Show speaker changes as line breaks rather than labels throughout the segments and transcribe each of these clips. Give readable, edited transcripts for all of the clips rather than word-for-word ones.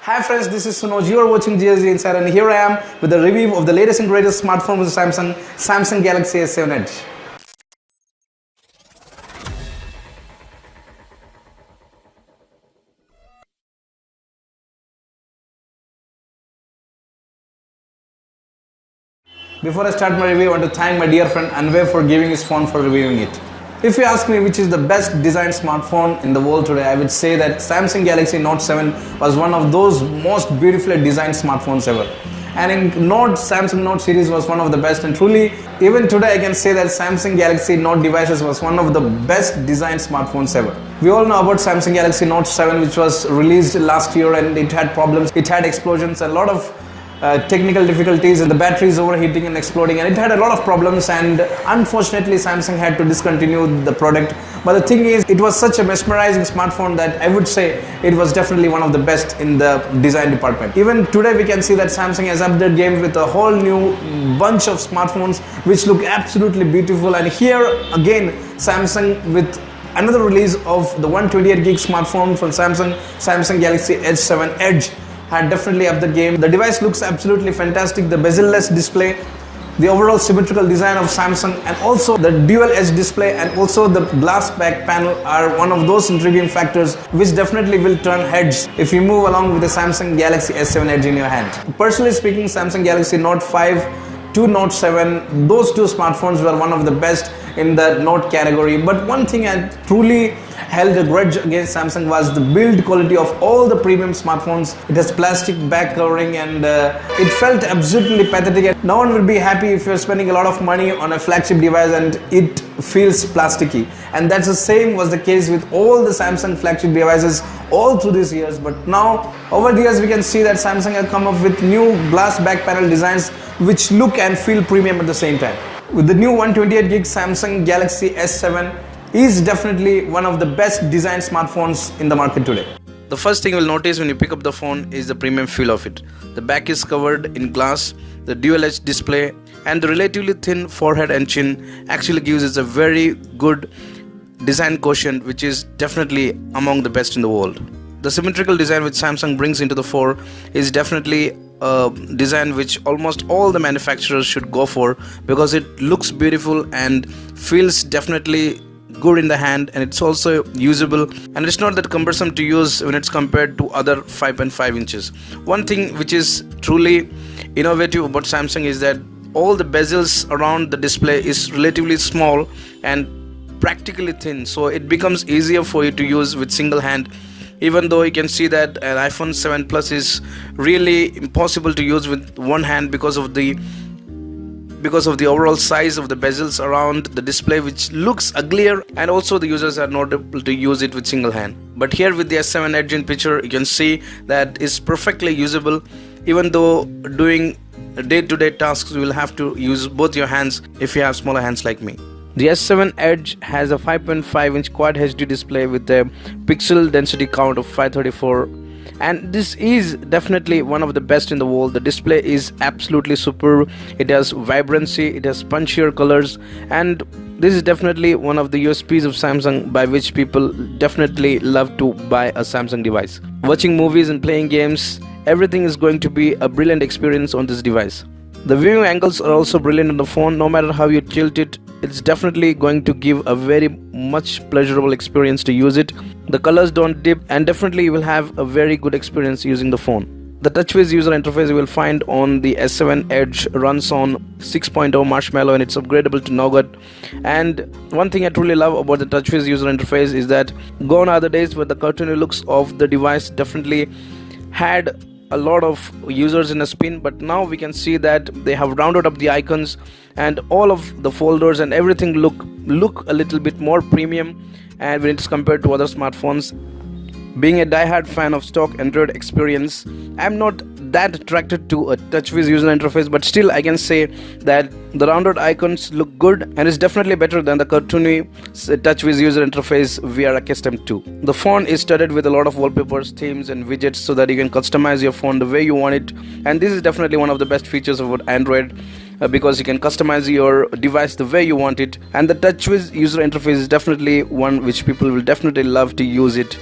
Hi friends, this is Sunoj. You are watching GSG Insider and here I am with a review of the latest and greatest smartphone with Samsung Galaxy S7 Edge. Before I start my review, I want to thank my dear friend Anway for giving his phone for reviewing it. If you ask me which is the best designed smartphone in the world today, I would say that Samsung Galaxy Note 7 was one of those most beautifully designed smartphones ever. And in Samsung Note series was one of the best, and truly even today I can say that Samsung Galaxy Note devices was one of the best designed smartphones ever. We all know about Samsung Galaxy Note 7, which was released last year, and it had problems, it had explosions, a lot of technical difficulties, and the battery is overheating and exploding, and it had a lot of problems, and unfortunately Samsung had to discontinue the product. But the thing is, it was such a mesmerizing smartphone that I would say it was definitely one of the best in the design department. Even today we can see that Samsung has upped their game with a whole new bunch of smartphones which look absolutely beautiful, and here again Samsung with another release of the 128 gig smartphone from Samsung Galaxy S7 Edge had definitely upped the game. The device looks absolutely fantastic. The bezel-less display, the overall symmetrical design of Samsung, and also the dual edge display and also the glass back panel are one of those intriguing factors which definitely will turn heads if you move along with the Samsung Galaxy S7 Edge in your hand. Personally speaking, Samsung Galaxy Note 5 to Note 7, those two smartphones were one of the best in the Note category. But one thing I truly held a grudge against Samsung was the build quality of all the premium smartphones. It has plastic back covering, and it felt absolutely pathetic. No one will be happy if you're spending a lot of money on a flagship device and it feels plasticky. And that's the same was the case with all the Samsung flagship devices all through these years. But now over the years we can see that Samsung has come up with new glass back panel designs which look and feel premium at the same time. With the new 128 gig Samsung Galaxy S7 is definitely one of the best designed smartphones in the market today. The first thing you'll notice when you pick up the phone is the premium feel of it. The back is covered in glass, the dual edge display, and the relatively thin forehead and chin actually gives it a very good design quotient, which is definitely among the best in the world. The symmetrical design which Samsung brings into the fore is definitely a design which almost all the manufacturers should go for, because it looks beautiful and feels definitely good in the hand, and it's also usable, and it's not that cumbersome to use when it's compared to other 5.5 inches. One thing which is truly innovative about Samsung is that all the bezels around the display is relatively small and practically thin, so it becomes easier for you to use with single hand. Even though you can see that an iPhone 7 Plus is really impossible to use with one hand because of the overall size of the bezels around the display, which looks uglier, and also the users are not able to use it with single hand. But here with the S7 Edge in picture, you can see that it's perfectly usable. Even though doing day-to-day tasks, you will have to use both your hands if you have smaller hands like me. The S7 Edge has a 5.5 inch Quad HD display with a pixel density count of 534, and this is definitely one of the best in the world. The display is absolutely superb. It has vibrancy, it has punchier colors, and this is definitely one of the USPs of Samsung by which people definitely love to buy a Samsung device. Watching movies and playing games, everything is going to be a brilliant experience on this device. The viewing angles are also brilliant on the phone. No matter how you tilt it, it's definitely going to give a very much pleasurable experience to use it. The colors don't dip, and definitely you will have a very good experience using the phone. The TouchWiz user interface you will find on the S7 Edge runs on 6.0 Marshmallow, and it's upgradable to Nougat. And one thing I truly love about the TouchWiz user interface is that gone are the days where the cartoony looks of the device definitely had a lot of users in a spin, but now we can see that they have rounded up the icons, and all of the folders and everything look a little bit more premium, and when it's compared to other smartphones. Being a die-hard fan of stock Android experience, I'm not that attracted to a TouchWiz user interface, but still I can say that the rounded icons look good, and it's definitely better than the cartoony TouchWiz user interface we are accustomed to. The phone is studded with a lot of wallpapers, themes and widgets so that you can customize your phone the way you want it, and this is definitely one of the best features about Android, because you can customize your device the way you want it, and the TouchWiz user interface is definitely one which people will definitely love to use it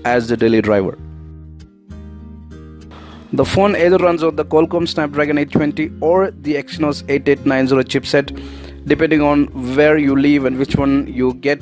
as the daily driver. The phone either runs on the Qualcomm Snapdragon 820 or the Exynos 8890 chipset, depending on where you live and which one you get.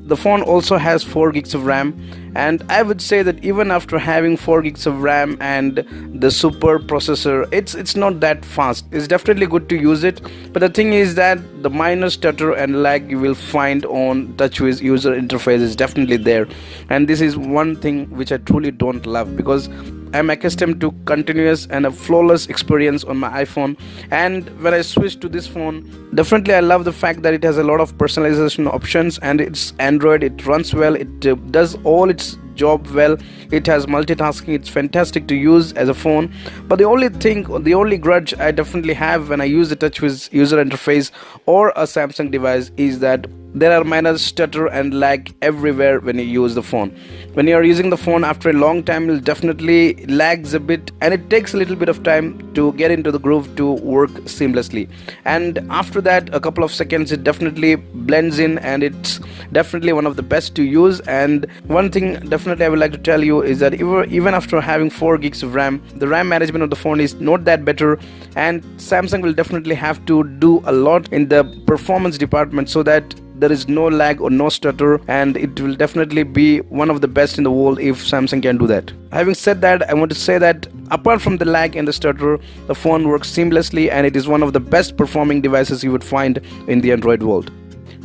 The phone also has 4 gigs of RAM, and I would say that even after having 4 gigs of RAM and the super processor, it's not that fast. It's definitely good to use it, but the thing is that the minor stutter and lag you will find on TouchWiz user interface is definitely there, and this is one thing which I truly don't love, because I'm accustomed to continuous and a flawless experience on my iPhone, and when I switch to this phone, definitely I love the fact that it has a lot of personalization options, and it's Android, it runs well, it does all its job well, it has multitasking, it's fantastic to use as a phone. But the only grudge I definitely have when I use the TouchWiz user interface or a Samsung device is that there are minor stutter and lag everywhere when you use the phone. When you are using the phone after a long time, it definitely lags a bit, and it takes a little bit of time to get into the groove to work seamlessly, and after that a couple of seconds it definitely blends in, and it's definitely one of the best to use. And one thing definitely I would like to tell you is that even after having 4 gigs of RAM, the RAM management of the phone is not that better, and Samsung will definitely have to do a lot in the performance department so that there is no lag or no stutter, and it will definitely be one of the best in the world if Samsung can do that. Having said that, I want to say that apart from the lag and the stutter, the phone works seamlessly, and it is one of the best performing devices you would find in the Android world.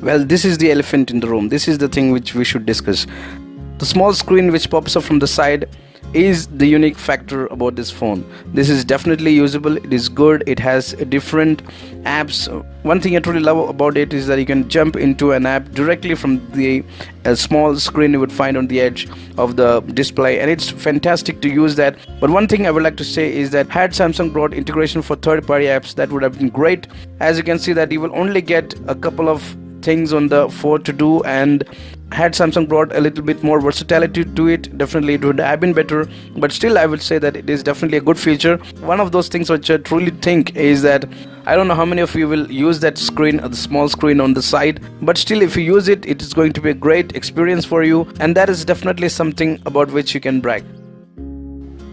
Well, this is the elephant in the room. This is the thing which we should discuss. The small screen which pops up from the side is the unique factor about this phone. This is definitely usable, it is good, it has different apps. One thing I truly love about it is that you can jump into an app directly from the small screen you would find on the edge of the display, and it's fantastic to use that. But one thing I would like to say is that had Samsung brought integration for third-party apps, that would have been great. As you can see that you will only get a couple of things on the phone to do, and had Samsung brought a little bit more versatility to it, definitely it would have been better. But still I would say that it is definitely a good feature. One of those things which I truly think is that I don't know how many of you will use that screen, the small screen on the side, but still if you use it, it is going to be a great experience for you, and that is definitely something about which you can brag.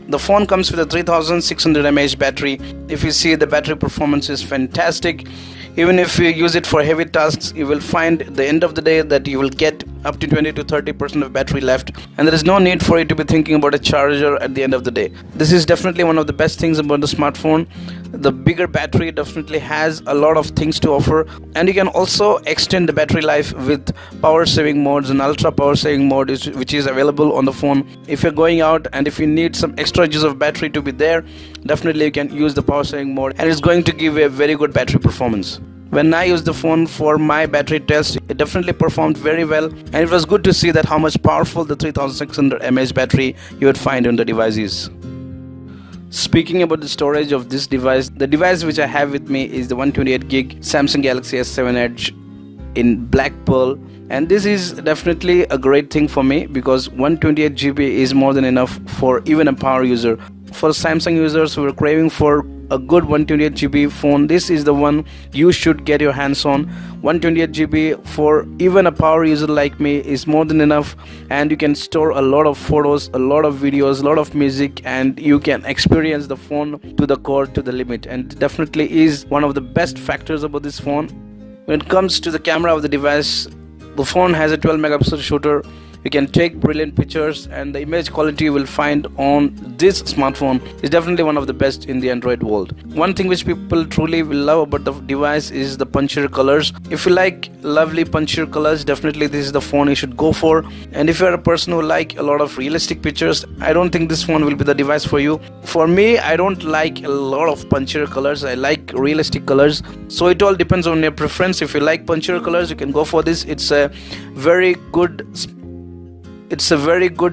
The phone comes with a 3600 mAh battery. If you see, the battery performance is fantastic. Even if you use it for heavy tasks, you will find at the end of the day that you will get up to 20 to 30% of battery left, and there is no need for you to be thinking about a charger at the end of the day. This is definitely one of the best things about the smartphone. The bigger battery definitely has a lot of things to offer, and you can also extend the battery life with power saving modes and ultra power saving mode which is available on the phone. If you're going out and if you need some extra juice of battery to be there, definitely you can use the power saving mode, and it's going to give you a very good battery performance. When I used the phone for my battery test, it definitely performed very well, and it was good to see that how much powerful the 3600 mAh battery you would find on the device is. Speaking about the storage of this device, the device which I have with me is the 128GB Samsung Galaxy S7 Edge in black pearl, and this is definitely a great thing for me because 128GB is more than enough for even a power user. For Samsung users who are craving for a good 128GB phone, this is the one you should get your hands on. 128GB for even a power user like me is more than enough, and you can store a lot of photos, a lot of videos, a lot of music, and you can experience the phone to the core, to the limit, and definitely is one of the best factors about this phone. When it comes to the camera of the device, the phone has a 12 megapixel shooter. You can take brilliant pictures, and the image quality you will find on this smartphone is definitely one of the best in the Android world. One thing which people truly will love about the device is the punchier colors. If you like lovely punchier colors, definitely this is the phone you should go for. And if you're a person who like a lot of realistic pictures, I don't think this phone will be the device for you. For me, I don't like a lot of punchier colors. I like realistic colors. So it all depends on your preference. If you like punchier colors, you can go for this. It's a very good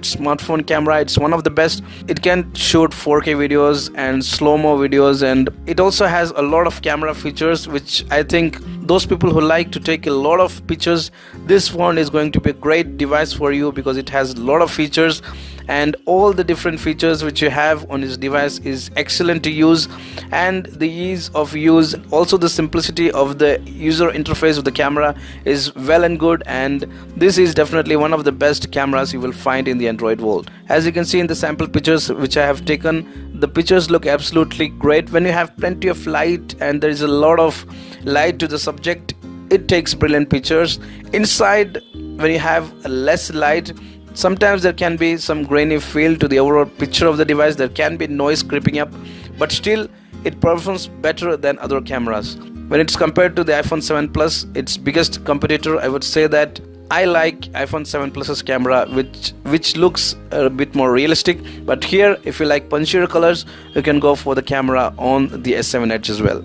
smartphone camera. It's one of the best. It can shoot 4K videos and slow-mo videos, and it also has a lot of camera features which I think
those people who like to take a lot of pictures, this phone is going to be a great device for you, because it has a lot of features, and all the different features which you have on this device is excellent to use. And the ease of use, also the simplicity of the user interface of the camera is well and good, and this is definitely one of the best cameras you will find in the Android world. As you can see in the sample pictures which I have taken, the pictures look absolutely great. When you have plenty of light and there is a lot of light to the subject, it takes brilliant pictures. Inside, when you have less light, sometimes there can be some grainy feel to the overall picture of the device. There can be noise creeping up, but still it performs better than other cameras. When it's compared to the iPhone 7 Plus, its biggest competitor, I would say that I like iPhone 7 Plus's camera, which looks a bit more realistic. But here, if you like punchier colors, you can go for the camera on the S7 Edge as well.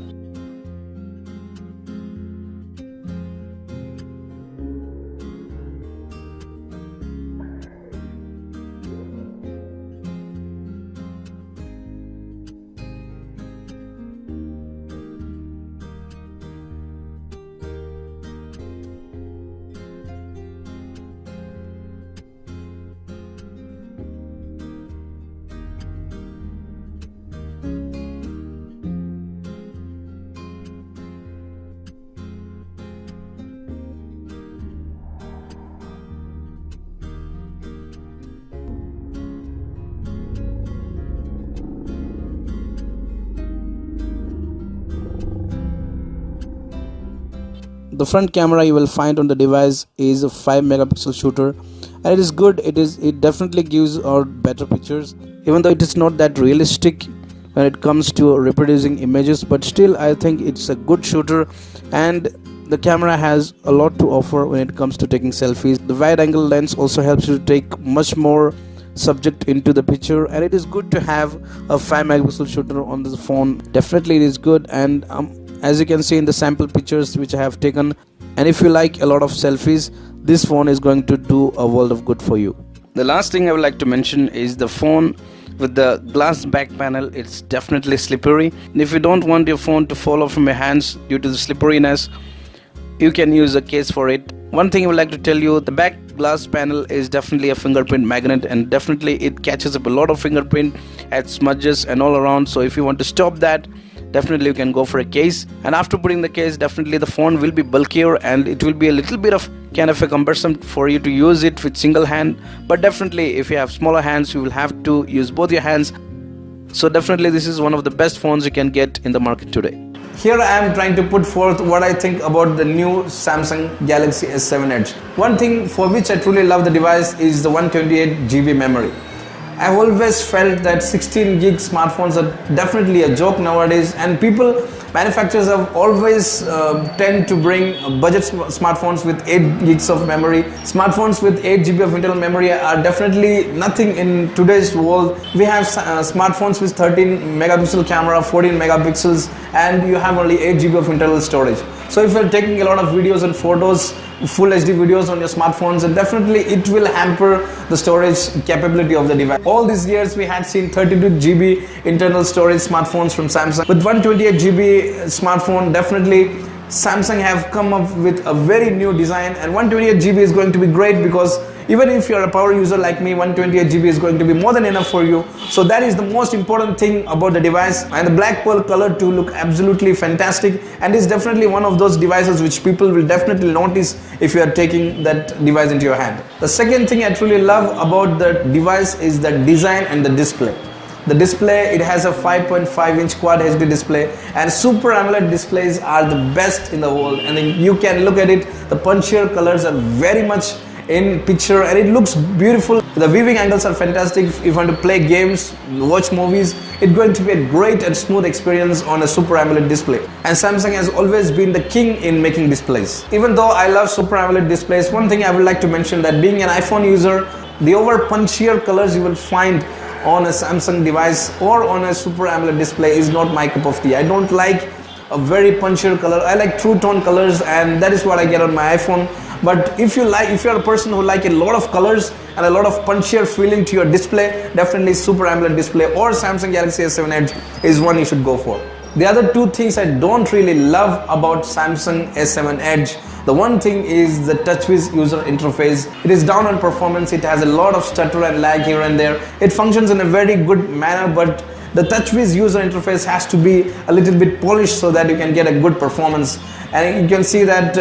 The front camera you will find on the device is a 5 megapixel shooter, and it is good. It definitely gives out better pictures, even though it is not that realistic when it comes to reproducing images, but still I think it's a good shooter, and the camera has a lot to offer when it comes to taking selfies. The wide angle lens also helps you to take much more subject into the picture, and it is good to have a 5 megapixel shooter on the phone. Definitely it is good. And as you can see in the sample pictures which I have taken, and if you like a lot of selfies, this phone is going to do a world of good for you. The last thing I would like to mention is the phone with the glass back panel. It's definitely slippery. If you don't want your phone to fall off from your hands due to the slipperiness, you can use a case for it. One thing I would like to tell you, the back glass panel is definitely a fingerprint magnet, and definitely it catches up a lot of fingerprint at smudges and all around. So if you want to stop that, definitely you can go for a case. And after putting the case, definitely the phone will be bulkier, and it will be a little bit of kind of a cumbersome for you to use it with single hand. But definitely if you have smaller hands, you will have to use both your hands. So definitely this is one of the best phones you can get in the market today.
Here I am trying to put forth what I think about the new Samsung Galaxy S7 Edge. One thing for which I truly love the device is the 128 GB memory. I've always felt that 16 gig smartphones are definitely a joke nowadays, and manufacturers have always tend to bring budget smartphones with 8 gigs of memory. Smartphones with 8 GB of internal memory are definitely nothing in today's world. We have smartphones with 13 megapixel camera, 14 megapixels, and you have only 8 GB of internal storage. So if you're taking a lot of videos and photos, full HD videos on your smartphones, and definitely it will hamper the storage capability of the device. All these years we had seen 32 GB internal storage smartphones from Samsung. With 128 GB smartphone, definitely Samsung have come up with a very new design, and 128 GB is going to be great, because even if you're a power user like me, 128 GB is going to be more than enough for you. So that is the most important thing about the device. And the black pearl color too look absolutely fantastic, and is definitely one of those devices which people will definitely notice if you are taking that device into your hand. The second thing I truly love about the device is the design and the display. The display, it has a 5.5 inch Quad HD display, and Super AMOLED displays are the best in the world. And then you can look at it, the punchier colors are very much in picture, and it looks beautiful. The viewing angles are fantastic. If you want to play games, watch movies, it's going to be a great and smooth experience on a Super AMOLED display. And Samsung has always been the king in making displays. Even though I love Super AMOLED displays, one thing I would like to mention, that being an iPhone user, the over punchier colors you will find on a Samsung device or on a Super AMOLED display is not my cup of tea. I don't like a very punchier color. I like true tone colors, and that is what I get on my iPhone. But if you're a person who like a lot of colors and a lot of punchier feeling to your display, definitely Super AMOLED display or Samsung Galaxy S7 Edge is one you should go for. The other two things I don't really love about Samsung S7 Edge, the one thing is the TouchWiz user interface. It is down on performance, it has a lot of stutter and lag here and there. It functions in a very good manner, but the TouchWiz user interface has to be a little bit polished so that you can get a good performance. And you can see that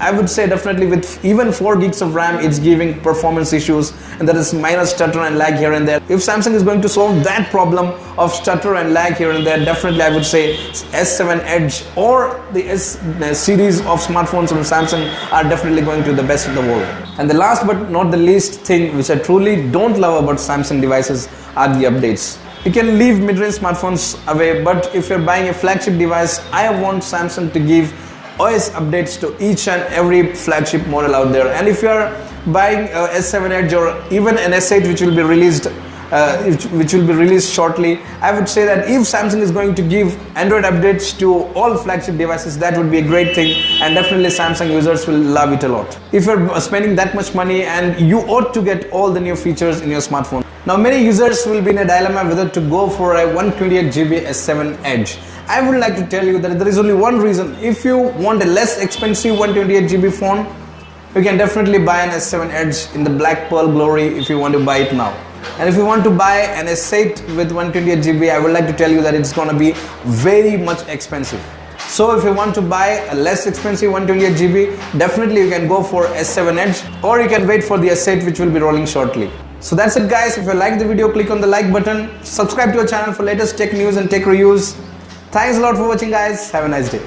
I would say definitely with even 4 gigs of RAM, it's giving performance issues, and there is minor stutter and lag here and there. If Samsung is going to solve that problem of stutter and lag here and there, definitely I would say S7 Edge or the S series of smartphones from Samsung are definitely going to be the best in the world. And the last but not the least thing which I truly don't love about Samsung devices are the updates. You can leave mid-range smartphones away, but if you're buying a flagship device, I want Samsung to give OS updates to each and every flagship model out there. And if you're buying a S7 Edge or even an S8 which will be released shortly, I would say that if Samsung is going to give Android updates to all flagship devices, that would be a great thing, and definitely Samsung users will love it a lot. If you're spending that much money, and you ought to get all the new features in your smartphone. Now many users will be in a dilemma whether to go for a 128GB S7 Edge. I would like to tell you that there is only one reason. If you want a less expensive 128GB phone, you can definitely buy an S7 Edge in the Black Pearl Glory if you want to buy it now. And if you want to buy an S8 with 128GB, I would like to tell you that it's gonna be very much expensive. So if you want to buy a less expensive 128GB, definitely you can go for S7 Edge, or you can wait for the S8 which will be rolling shortly. So that's it guys. If you like the video, click on the like button, subscribe to our channel for latest tech news and tech reviews. Thanks a lot for watching guys. Have a nice day.